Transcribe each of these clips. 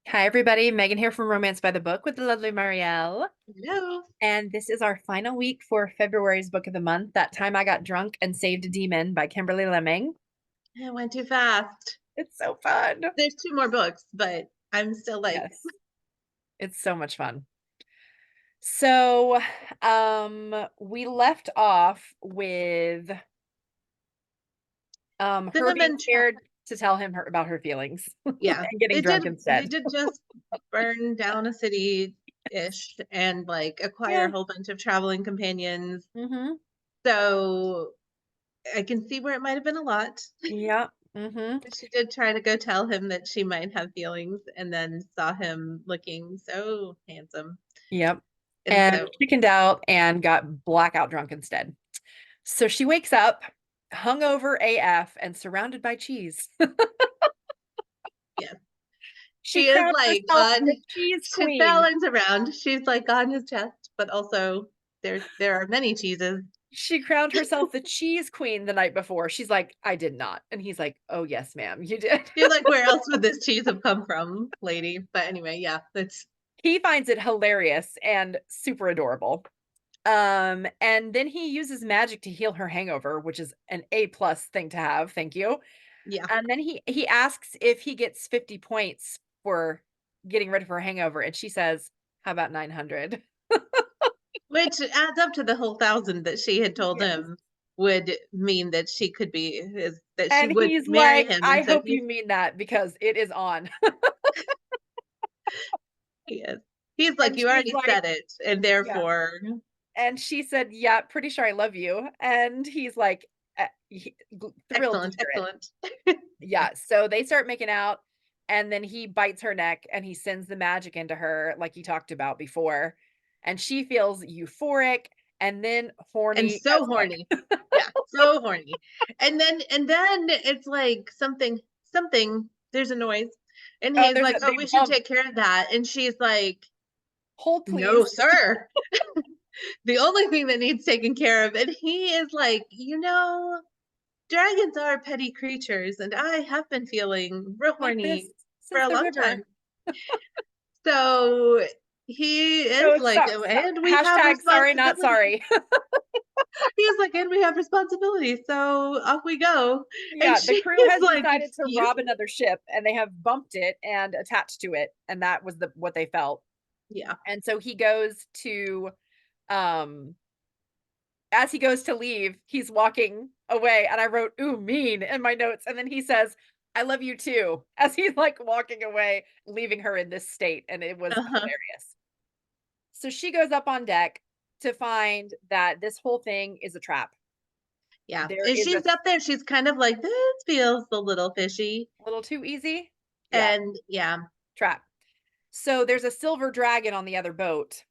Hi, everybody. Megan here from Romance by the Book with the lovely Marielle. Hello. And this is our final week for February's book of the month, That Time I Got Drunk and Saved a Demon by Kimberly Lemming. It went too fast. It's so fun. There's two more books, but I'm still like, Yes, it's so much fun. So, we left off with her being cinnamon. scared to tell him about her feelings Yeah, and getting they did. drunk They instead. did just burn down a city-ish and like acquire Yeah. a whole bunch of traveling companions. Mm-hmm. So I can see where it might have been a lot. Yeah. Mm-hmm. She did try to go tell him that she might have feelings, and then saw him looking so handsome, Yep. and And so chickened out and got blackout drunk instead. So she wakes up hungover AF and surrounded by cheese. yeah, She she is crowned like herself on. the cheese She's queen. Fallon's around. She's like on his chest, but also there are many cheeses. She crowned herself the cheese queen the night before. She's like, I did not. And he's like, oh, yes, ma'am, you did. She's like, where else would this cheese have come from, lady? But anyway, yeah, that's He finds it hilarious and super adorable. And then he uses magic to heal her hangover, which is an A+ thing to have. Thank you. yeah. And then he asks if he gets 50 points for getting rid of her hangover, and she says, "How about 900?" Which adds up to the whole thousand that she had told Yes. him would mean that she could be his, that she And would he's marry like, him. "I And so hope you mean that because it is on." he is. He's like, And you she's already like, said it, and yeah. therefore, And she said, "Yeah, pretty sure I love you." And he's like, thrilled to excellent, hear it. excellent. Yeah, so they start making out, and then he bites her neck and he sends the magic into her like he talked about before, and she feels euphoric and then And horny so as heck. horny. Yeah, so horny. And then it's like something, there's a noise. And Oh, he's like, "Oh, they we should bump. take care of that." And she's like, Hold, "No, please. sir. The only thing that needs taken care of." And he is like, dragons are petty creatures, and I have been feeling real Like horny this for since a the long river. time. So he So is it's like, "Oh, and we have hashtag sorry, not responsibilities." sorry. He's like, "And we have responsibilities, so off we go." And Yeah, the she crew is has like, decided to "Excuse rob me?" another ship and they have bumped it and attached to it, and that was what they felt. Yeah. And so he goes to um as he goes to leave, he's walking away, and I wrote, "Ooh, mean," in my notes, and then he says, "I love you too," as he's, like, walking away, leaving her in this state, and it was Uh-huh. hilarious. So she goes up on deck to find that this whole thing is a trap. Yeah. There And is a she's up there, she's kind of like, "This feels a little fishy." little too easy. Yeah, And yeah. trap. So there's a silver dragon on the other boat,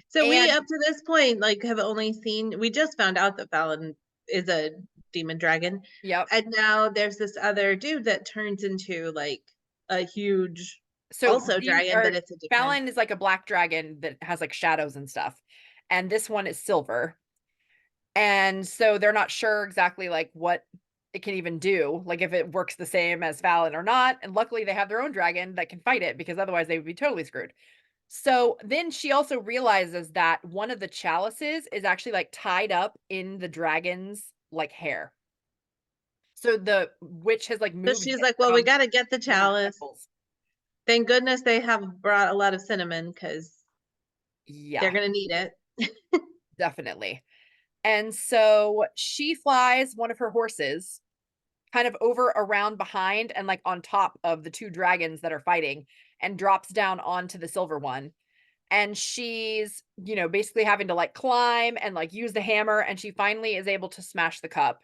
So we, and up to this point, like, have only seen, we just found out that Fallon is a demon dragon. yep. And now there's this other dude that turns into like a huge, So also dragon, but or it's a different. Fallon is like a black dragon that has, like, shadows and stuff, and this one is silver. And so they're not sure exactly, like, what it can even do, like, if it works the same as Fallon or not, and luckily they have their own dragon that can fight it because otherwise they would be totally screwed. So then she also realizes that one of the chalices is actually, like, tied up in the dragon's, like, hair. So the witch has, like, So moved she's it like, well, we from got to get the one of the chalice. temples. Thank goodness they have brought a lot of cinnamon, because they're Yeah, going to need it. definitely. And so she flies one of her horses kind of over around behind and, like, on top of the 2 dragons that are fighting, and drops down onto the silver one. And she's, basically having to, like, climb and, like, use the hammer, and she finally is able to smash the cup.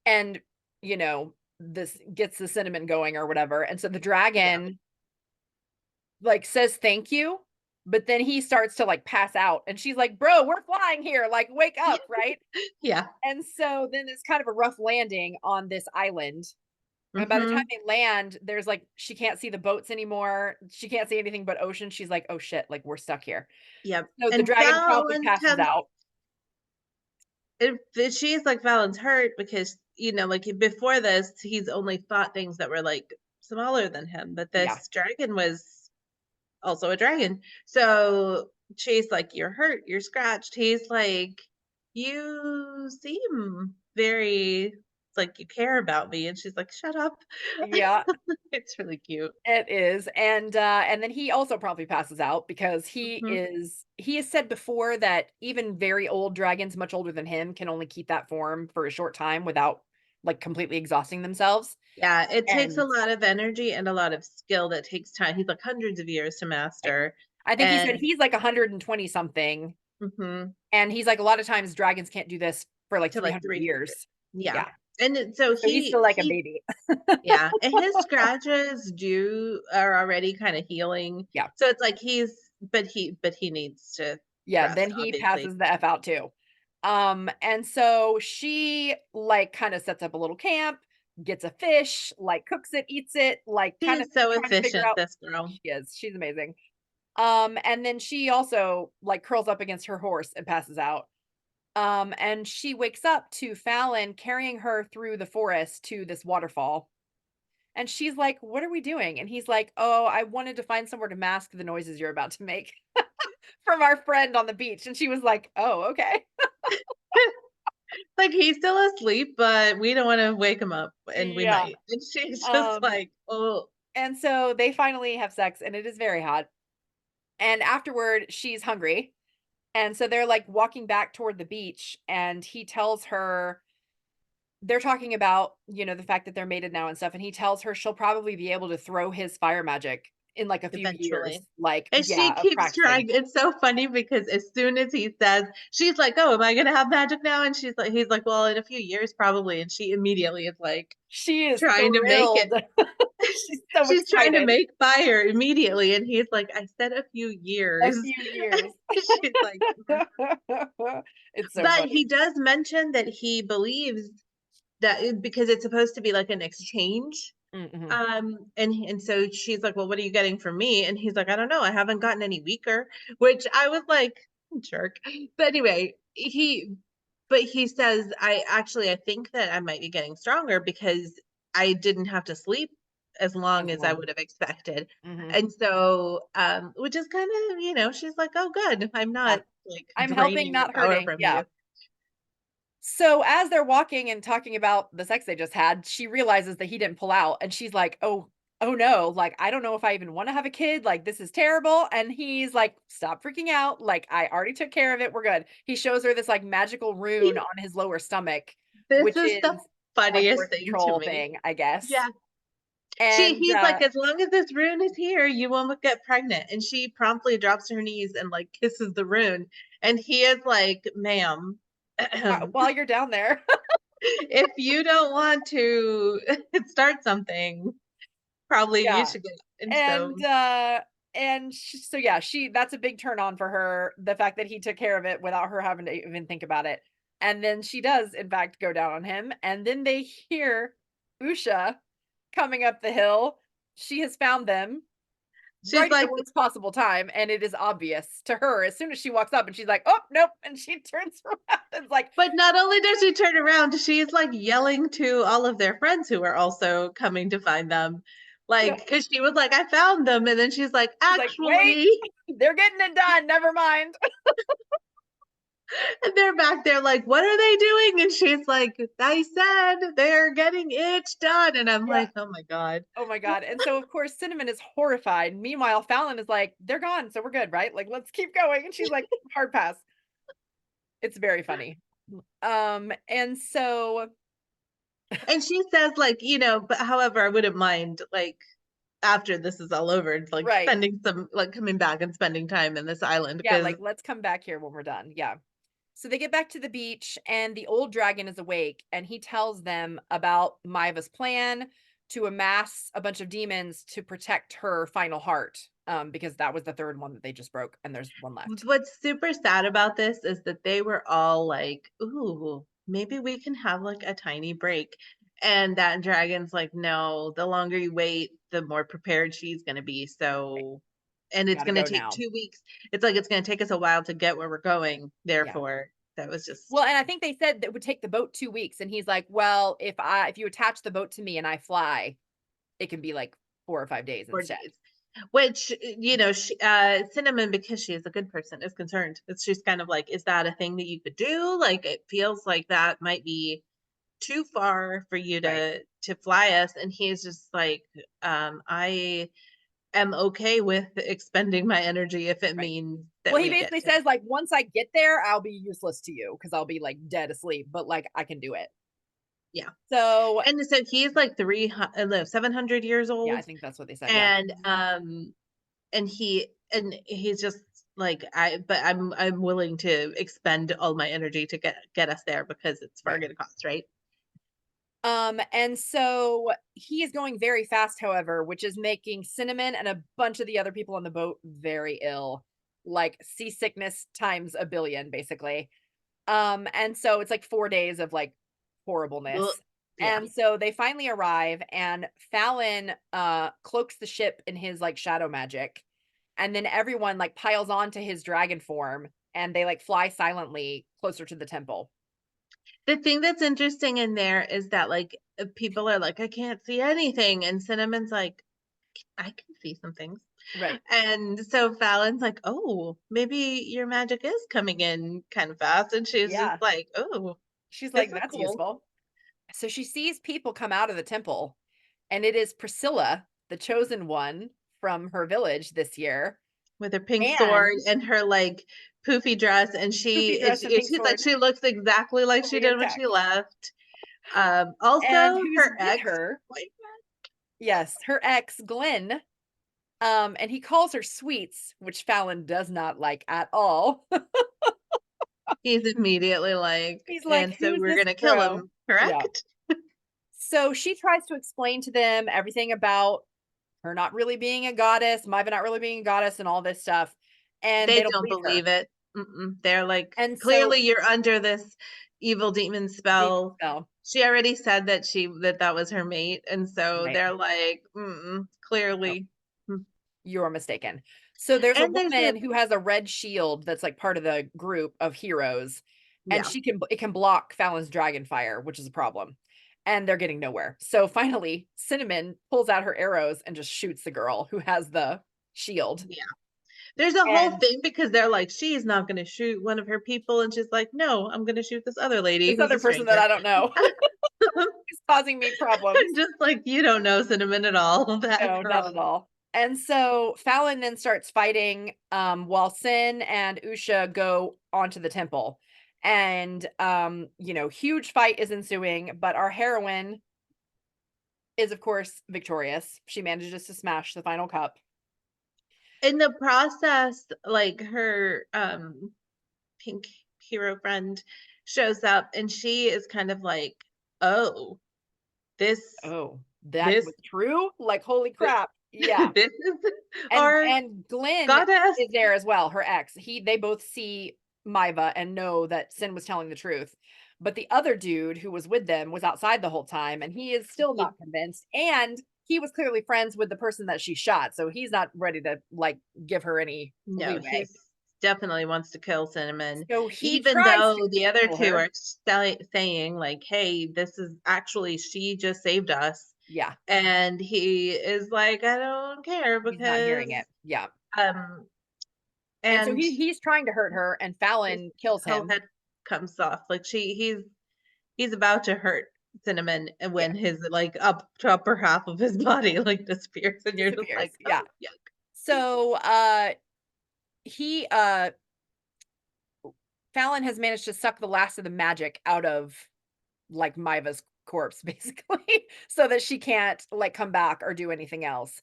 And, this gets the cinnamon going or whatever. And so the Yeah. dragon, like, says thank you, but then he starts to, like, pass out. And she's like, "Bro, we're flying here. Like, wake up." Right. Yeah. And so then it's kind of a rough landing on this island. And by the time Hmm. they land, there's, like, she can't see the boats anymore. She can't see anything but ocean. She's like, "Oh shit, like, we're stuck here." Yep. So the And dragon promptly Fallon passes attempts, out. if she's like, Fallon's hurt because, like before this, he's only thought things that were like smaller than him, but Yeah. this dragon was also a dragon. So she's like, "You're hurt, you're scratched." He's like, "You seem very like you care about me." And she's like, "Shut up." Yeah. It's really cute. It is, and then he also probably passes out because Mhm. he has said before that even very old dragons, much older than him, can only keep that form for a short time without, like, completely exhausting themselves, Yeah, it takes a and lot of energy and a lot of skill that takes time. He's like hundreds of years to right. master. I think he said And he's, like, 120 something, mhm, and he's like, "A lot of times dragons can't do this for, like, to like 300 300. years." Yeah. Yeah, And so so he's still like a baby. yeah, and his scratches are already kind of healing. Yeah. So it's like he needs to Yeah, rest, then he obviously. passes the F out too. And so she, like, kinda sets up a little camp, gets a fish, like, cooks it, eats it, like, She kinda is so trying to figure efficient, out this girl. she's amazing. And then she also, like, curls up against her horse and passes out. And she wakes up to Fallon carrying her through the forest to this waterfall. And she's like, "What are we doing?" And he's like, "Oh, I wanted to find somewhere to mask the noises you're about to make from our friend on the beach." And she was like, "Oh, okay." Like, he's still asleep, but we don't wanna wake him up, and we Yeah. might. And she's just Um, like, "Oh." and so they finally have sex and it is very hot. And afterward, she's hungry. And so they're like walking back toward the beach and he tells her they're talking about, the fact that they're mated now and stuff. And he tells her she'll probably be able to throw his fire magic in like a few years, Eventually. like, And she yeah, of keeps practicing. trying. It's so funny because as soon as he says, she's like, "Oh, am I gonna have magic now?" And he's like, "Well, in a few years, probably." And she immediately is like She is trying to make it. thrilled. She's so She's trying to excited. make fire immediately, and he's like, "I said a few A years." few years. She's like, "Mhm." It's so But he funny. does mention that he believes that because it's supposed to be like an exchange. Mhm. And so she's like, "Well, what are you getting from me?" And he's like, "I don't know. I haven't gotten any weaker," which I was like, jerk. But anyway, he says, I think that I might be getting stronger because I didn't have to sleep as long As as I long. would have expected." Mhm. And so, which is kind of, she's like, "Oh, good. I'm Yeah. not like I'm helping, draining the not power hurting. from Yeah. you." So as they're walking and talking about the sex they just had, she realizes that he didn't pull out and she's like, "Oh, oh no, like I don't know if I even want to have a kid. Like this is terrible." And he's like, "Stop freaking out. Like I already took care of it. We're good." He shows her this like magical rune He on his lower stomach, This which is the is like funniest birth thing to control me. thing, I guess. Yeah. And He's like, "As long as this rune is here, you won't get pregnant." And she promptly drops to her knees and, like, kisses the rune, and he is like, "Ma'am, while you're down there. if you don't want to start something, probably you Yeah. should get." And so And, so yeah, that's a big turn on for her, the fact that he took care of it without her having to even think about it. And then she does, in fact, go down on him, and then they hear Usha coming up the hill. She has found them she's right at the like, worst possible time, and it is obvious to her as soon as she walks up and she's like, "Oh, nope," and she turns around and is like, but not only does she turn around, she's, like, yelling to all of their friends who are also coming to find them, yeah, like, because she was like, "I found them," and then she's like, she's like, "Wait, "Actually." they're getting it done, never mind." And they're back there like, "What are they doing?" And she's like, "I said they're getting it done." And I'm Yeah. like, "Oh my god." Oh my god, and so, of course, Cinnamon is horrified. Meanwhile, Fallon is like, "They're gone, so we're good, right? Like, let's keep going." And she's like, "Hard pass." It's very funny. And so And she says like, "But however, I wouldn't mind like after this is all over, like right. spending some like coming back and spending time in this island Yeah, because like, "Let's come back here when we're done." Yeah. So they get back to the beach, and the old dragon is awake, and he tells them about Myva's plan to amass a bunch of demons to protect her final heart, because that was the 3rd one that they just broke, and there's 1 left. what's super sad about this is that they were all like, "Ooh, maybe we can have like a tiny break." And that dragon's like, "No, the longer you wait, the more prepared she's going to be." Right. So, and it's Gotta going to go take now. 2 weeks. It's like it's going to take us a while to get where we're going. Yeah. Therefore, that was Well, just and I think they said that would take the boat 2 weeks, and he's like, "Well, if you attach the boat to me and I fly, it can be like 4 or 5 days 4 instead. days. Which, you know, Cinnamon, because she is a good person, is concerned. It's just kind of like, is that a thing that you could do? Like, it feels like that might be too far for you Right. to fly us. And he's just like, I am okay with expending my energy if it Right. means that Well, he we get basically to. says, like, "Once I get there, I'll be useless to you because 'cause I'll be, like, dead asleep, but, like, I can do it." Yeah. So And so he's like 300, no, 700 years yeah, I old. think that's what they said, yeah. And he's just like, I'm willing to expend all my energy to get us there because it's far Right. gonna cost, right? And so he is going very fast, however, which is making Cinnamon and a bunch of the other people on the boat very ill, like seasickness times a billion, basically. And so it's like 4 days of like Ugh. horribleness. Yeah. And so they finally arrive and Fallon cloaks the ship in his like shadow magic. And then everyone like piles onto his dragon form and they like fly silently closer to the temple. The thing that's interesting in there is that, like, people are like, "I can't see anything," and Cinnamon's like, "I can see some things." Right. And so Fallon's like, "Oh, maybe your magic is coming in kind of fast," and she's just Yeah. like, "Oh, She's this like, is that's cool." useful. So she sees people come out of the temple, and it is Priscilla, the chosen one from her village this year, With her pink sword and and her, like, poofy dress, and poofy dress and pink she's like, sword, she looks exactly like she fully did when she intact. left. And Also who's her with ex her? boyfriend, Yes, her ex, Glenn. And he calls her sweets, which Fallon does not like at all. he's immediately like, He's like, "And so who's we're this gonna kill bro? him, Yeah. correct?" So she tries to explain to them everything about her not really being a goddess, Myva not really being a goddess, and all this stuff. And They they don't don't believe her. believe it. Mm-mm. They're like, And so "Clearly you're under this evil demon demon spell." spell, She already said that that was her mate, and so right? they're like, "Mm-mm, Nope, clearly." Mm. you're mistaken. So there's a And there's a woman who has a red shield that's like part of the group of heroes, and yeah. it can block Fallon's dragon fire, which is a problem. And they're getting nowhere. So finally, Cinnamon pulls out her arrows and just shoots the girl who has the shield. Yeah. There's a whole And thing because they're like, "She's not gonna shoot one of her people," and she's like, "No, I'm gonna shoot this other lady this who's other a person that stranger." I don't know is causing me problems. Just like, "You don't know Cinnamon at all, that No, not at girl." all. And so Fallon then starts fighting, while Sin and Usha go onto the temple. And, huge fight is ensuing, but our heroine is, of course, victorious. She manages to smash the final cup. In the process, like, her, pink hero friend shows up, and she is kind of like, "Oh, this Oh, that this was true? Like, holy th crap. Yeah. this is And our Glenn goddess." is there as well, her ex. They both see Myva and know that Sin was telling the truth. But the other dude who was with them was outside the whole time, and he is still He not convinced. And he was clearly friends with the person that she shot, so he's not ready to like give her any No, leeway. he's definitely wants to kill Cinnamon, So he even tries to though the other kill 2 her. are saying like, "Hey, this is actually she just saved us." Yeah, And he is like, "I don't care he's not hearing because," it. Yeah. um, And so and he's trying to hurt her, and his Fallon kills whole him. head comes off. Like, he's about to hurt Cinnamon, and Yeah, when his, like, upper half of his body, like, disappears, and you're just disappears. like, Yeah. "Oh, yuck." So he Fallon has managed to suck the last of the magic out of like Myva's corpse basically so that she can't like come back or do anything else.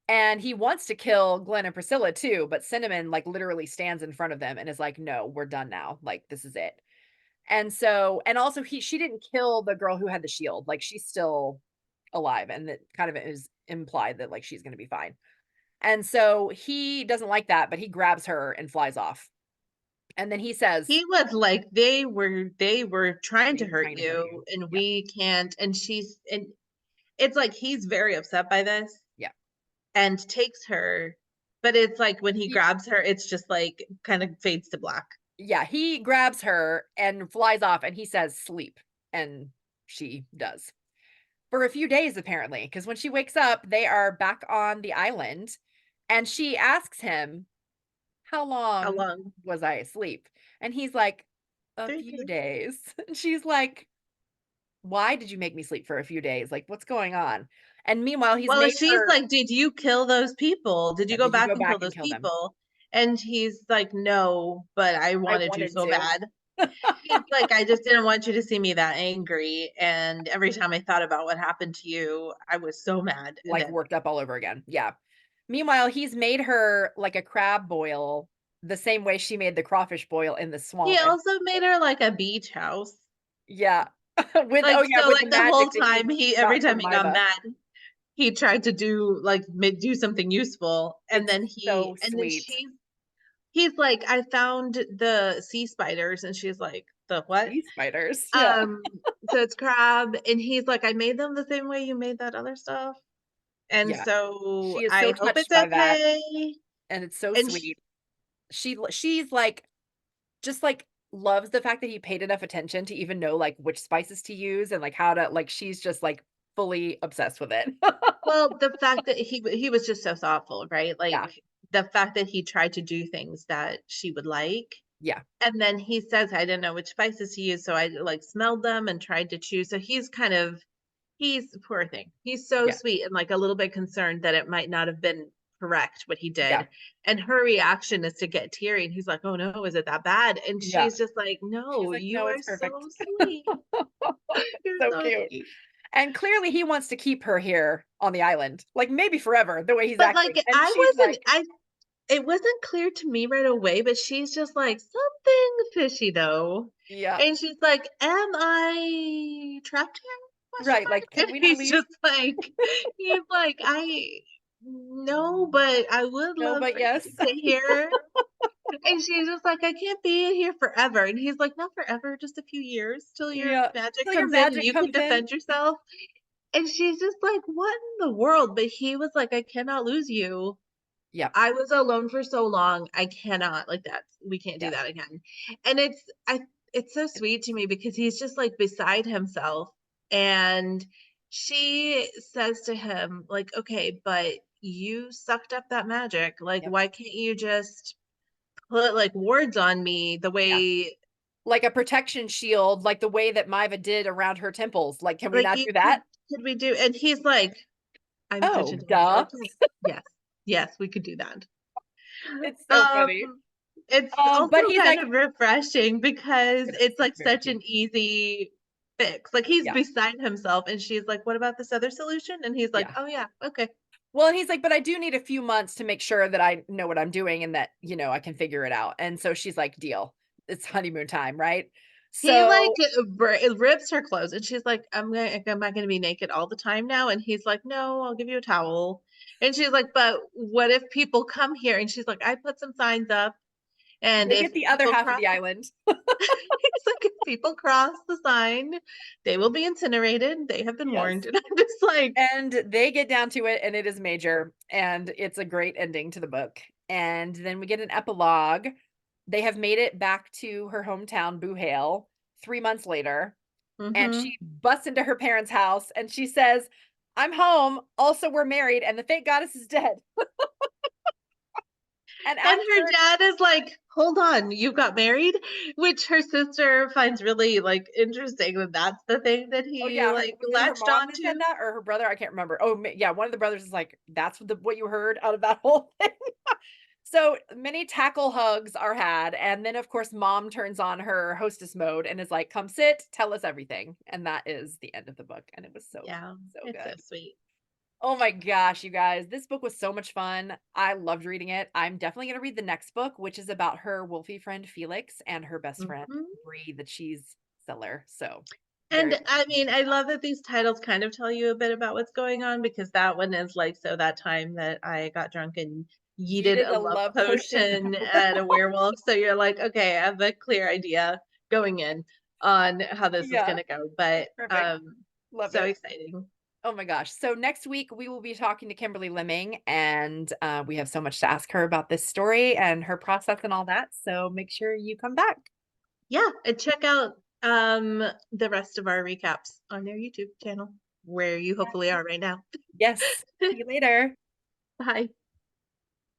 And he wants to kill Glenn and Priscilla too, but Cinnamon like literally stands in front of them and is like, "No, we're done now. Like this is it." And so and also she didn't kill the girl who had the shield. Like she's still alive and that kind of is implied that like she's going to be fine. And so he doesn't like that, but he grabs her and flies off. And then he says, He was like, "They were trying to "They were hurt trying to hurt you, you." and Yeah. we can't," and it's like he's very upset by this Yeah. and takes her, but it's like when he He grabs her, it's just, like, kinda fades to black. yeah, he grabs her and flies off and he says, "Sleep." And she does. for a few days apparently, because when she wakes up, they are back on the island, and she asks him, "How How long long? was I asleep?" And he's like, "A 3 few days. days." And she's like, "Why did you make me sleep for a few days? Like, what's going on?" And meanwhile, he's Well, and made she's her, like, "Did you kill those people? Did you yeah, go "Did you back go and kill back and those kill them?" people?" And he's like, "No, but I "I wanted to wanted so to." bad." He's like, "I just didn't want you to see me that angry, and every time I thought about what happened to you, I was so mad." And Like, then worked up all over again, yeah. Meanwhile, he's made her, like, a crab boil the same way she made the crawfish boil in the he swamp, and also made her like a beach house. yeah. With, oh, Like, yeah, so, with the like, the magic whole that he time he every got time from he got Myva. mad, he tried to do, like, do something useful, and It's then so and then sweet. he's like, "I found the sea spiders," and she's like, "The what?" Sea spiders, yeah. Um, so it's crab, and he's like, "I made them the same way you made that other stuff, and Yeah. so She is so I hope it's touched by that, okay." and it's so And sh sweet. She's, like, just, like, loves the fact that he paid enough attention to even know, like, which spices to use and, like, how to, like, she's just, like, fully obsessed with it. well, the fact that he was just so thoughtful, right? Yeah, Like, the fact that he tried to do things that she would like, yeah, and then he says, "I didn't know which spices to use, so I, like, smelled them and tried to choose." So he's poor thing. He's so yeah, sweet and, like, a little bit concerned that it might not have been correct what he yeah, did, and her reation is to get teary, and he's like, "Oh, no, is it that bad?" And yeah. she's just like, She's "No, like, you "No, are it's so perfect." sweet. You're So so cute. sweet." And clearly he wants to keep her here on the island, like, maybe forever, the way he's But, like, acting, and she's like, I it wasn't clear to me right away, but she's just like, "Something fishy, though." yeah, And she's like, "Am I trapped here?" Question right, like, mark. "Can And we not leave?" he's like, "I no, but I would "No, love but for you yes." to stay here." And she's just like, "I can't be in here forever." And he's like, "Not forever, just a few years till your Yeah, magic "Till your comes in and magic you can comes in." defend yourself." And she's just like, "What in the world?" But he was like, "I cannot lose you. Yeah, I was alone for so long. I cannot like that. We can't do yeah, that again." And it's so sweet to me because he's just like beside himself. And she says to him, like, "Okay, but you sucked up that magic. Like, yep, why can't you just put like wards on me the yeah. way Like a protection shield, like the way that Myva did around her temples, like, can we like not you do that? could we do?" And he's like, "I'm such Oh, a dummy. duh. Like, yes, yes, we could do that." It's so Um, funny. it's But also he's kind like, of refreshing because it is, it's, like, it's very such cute. an easy fix. Like, he's Yeah, beside himself, and she's like, "What about this other solution?" And he's like, yeah. "Oh, yeah, okay." Well, and he's like, "But I do need a few months to make sure that I know what I'm doing and that, I can figure it out." And so she's like, "Deal. It's honeymoon time, right?" He, like, So rips her clothes, and she's like, Am I gonna be naked all the time now?" And he's like, "No, I'll give you a towel." And she's like, "But what if people come here?" And she's like, "I put some signs up, and they if get the other people half of cross" the island. he's like, "If people cross the sign, they will be incinerated. They have been Yes. warned." And I'm just like, And they get down to it, and it is major, and it's a great ending to the book. And then we get an epilogue. They have made it back to her hometown, Boo Hale, 3 months later, and "Mhm." she busts into her parents' house, and she says, "I'm home. Also, we're married, and the fake goddess is dead." And And her after, dad is like, "Hold on, you got married?" Which her sister finds really, like, interesting that that's the thing that oh, he, yeah, her like, was it her latched mom that said onto. that or her brother? I can't remember. Oh, ma yeah, one of the brothers is like, "That's what you heard out of that whole thing?" So, many tackle hugs are had, and then, of course, mom turns on her hostess mode and is like, "Come sit, tell us everything," and that is the end of the book, and it was so, Yeah, so it's so good. sweet. Oh my gosh, you guys, this book was so much fun. I loved reading it. I'm definitely gonna read the next book, which is about her wolfie friend Felix and her best friend Mhm. Bree, the cheese seller. So, very And, I excited mean, about I that. love that these titles kind of tell you a bit about what's going on because that one is like, so that time that I got drunk and yeeted Yeeted a a love love potion. potion at a werewolf, so you're like, "Okay, I have a clear idea going in on how this is Yeah, gonna go," but, perfect. Love so it. exciting. Oh my gosh. So next week we will be talking to Kimberly Lemming, and we have so much to ask her about this story and her process and all that. So make sure you come back. Yeah, and check out, the rest of our recaps on their YouTube channel. where you hopefully are right now. Yes. See you later. Bye.